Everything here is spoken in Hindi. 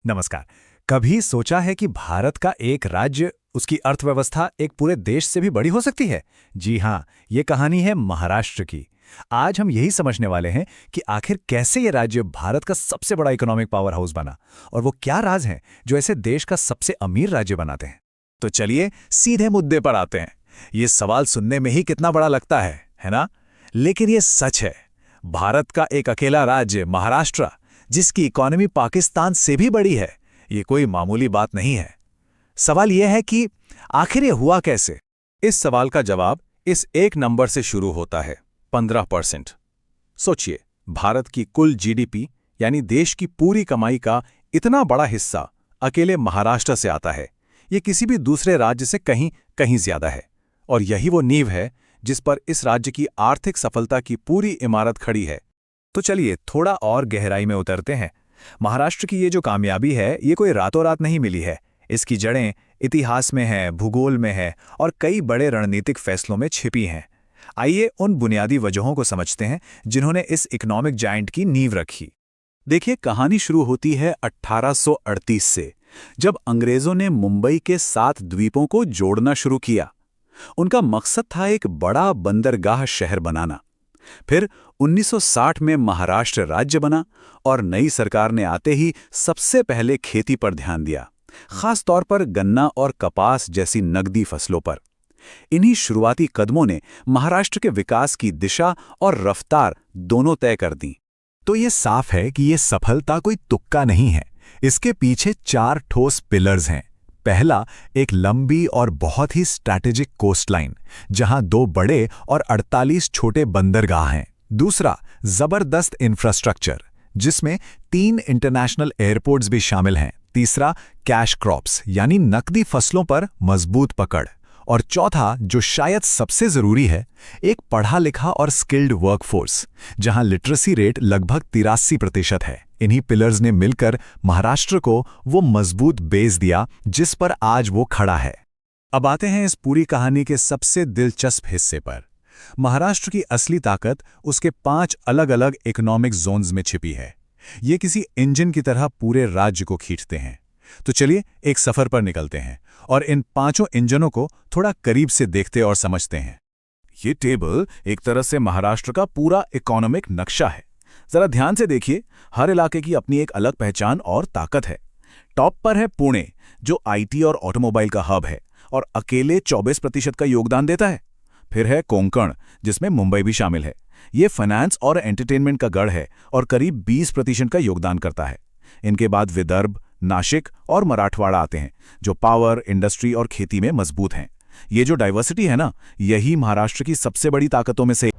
नमस्कार। कभी सोचा है कि भारत का एक राज्य, उसकी अर्थव्यवस्था एक पूरे देश से भी बड़ी हो सकती है? जी हाँ, ये कहानी है महाराष्ट्र की। आज हम यही समझने वाले हैं कि आखिर कैसे ये राज्य भारत का सबसे बड़ा इकोनॉमिक पावर हाउस बना, और वो क्या राज हैं जो ऐसे देश का सबसे अमीर राज्य बनाते हैं। तो चलिए सीधे मुद्दे पर आते हैं। ये सवाल सुनने में ही कितना बड़ा लगता है ना? लेकिन ये सच है। भारत का एक अकेला राज्य महाराष्ट्र, जिसकी इकोनॉमी पाकिस्तान से भी बड़ी है, ये कोई मामूली बात नहीं है। सवाल यह है कि आखिर ये हुआ कैसे? इस सवाल का जवाब इस एक नंबर से शुरू होता है, 15%। सोचिए, भारत की कुल जीडीपी यानी देश की पूरी कमाई का इतना बड़ा हिस्सा अकेले महाराष्ट्र से आता है। ये किसी भी दूसरे राज्य से कहीं कहीं ज्यादा है, और यही वो नींव है जिस पर इस राज्य की आर्थिक सफलता की पूरी इमारत खड़ी है। तो चलिए थोड़ा और गहराई में उतरते हैं। महाराष्ट्र की ये जो कामयाबी है, ये कोई रातों रात नहीं मिली है। इसकी जड़ें इतिहास में हैं, भूगोल में है, और कई बड़े रणनीतिक फैसलों में छिपी हैं। आइए उन बुनियादी वजहों को समझते हैं जिन्होंने इस इकोनॉमिक जायंट की नींव रखी। देखिए, कहानी शुरू होती है 1838 से, जब अंग्रेजों ने मुंबई के 7 द्वीपों को जोड़ना शुरू किया। उनका मकसद था एक बड़ा बंदरगाह शहर बनाना। फिर 1960 में महाराष्ट्र राज्य बना, और नई सरकार ने आते ही सबसे पहले खेती पर ध्यान दिया, खास तौर पर गन्ना और कपास जैसी नकदी फसलों पर। इन्हीं शुरुआती कदमों ने महाराष्ट्र के विकास की दिशा और रफ्तार दोनों तय कर दी। तो ये साफ है कि ये सफलता कोई तुक्का नहीं है। इसके पीछे 4 ठोस पिलर्स हैं। पहला, एक लंबी और बहुत ही स्ट्रैटेजिक कोस्टलाइन, जहां 2 बड़े और 48 छोटे बंदरगाह हैं। दूसरा, जबरदस्त इंफ्रास्ट्रक्चर, जिसमें 3 इंटरनेशनल एयरपोर्ट्स भी शामिल हैं। तीसरा, कैश क्रॉप्स यानी नकदी फसलों पर मजबूत पकड़। और चौथा, जो शायद सबसे जरूरी है, एक पढ़ा लिखा और स्किल्ड वर्कफोर्स, जहां लिटरेसी रेट लगभग 83% है। इन्हीं पिलर्स ने मिलकर महाराष्ट्र को वो मजबूत बेस दिया जिस पर आज वो खड़ा है। अब आते हैं इस पूरी कहानी के सबसे दिलचस्प हिस्से पर। महाराष्ट्र की असली ताकत उसके 5 अलग अलग इकोनॉमिक जोन्स में छिपी है। ये किसी इंजन की तरह पूरे राज्य को खींचते हैं। तो चलिए एक सफर पर निकलते हैं और इन 5 इंजनों को थोड़ा करीब से देखते और समझते हैं। ये टेबल एक तरह से महाराष्ट्र का पूरा इकोनॉमिक नक्शा है। जरा ध्यान से देखिए, हर इलाके की अपनी एक अलग पहचान और ताकत है। टॉप पर है पुणे, जो आईटी और ऑटोमोबाइल का हब है और अकेले 24% का योगदान देता है। फिर है कोंकण, जिसमें मुंबई भी शामिल है। ये फाइनेंस और एंटरटेनमेंट का गढ़ है और करीब 20% का योगदान करता है। इनके बाद विदर्भ, नासिक और मराठवाड़ा आते हैं, जो पावर, इंडस्ट्री और खेती में मजबूत हैं। ये जो डाइवर्सिटी है ना, यही महाराष्ट्र की सबसे बड़ी ताकतों में से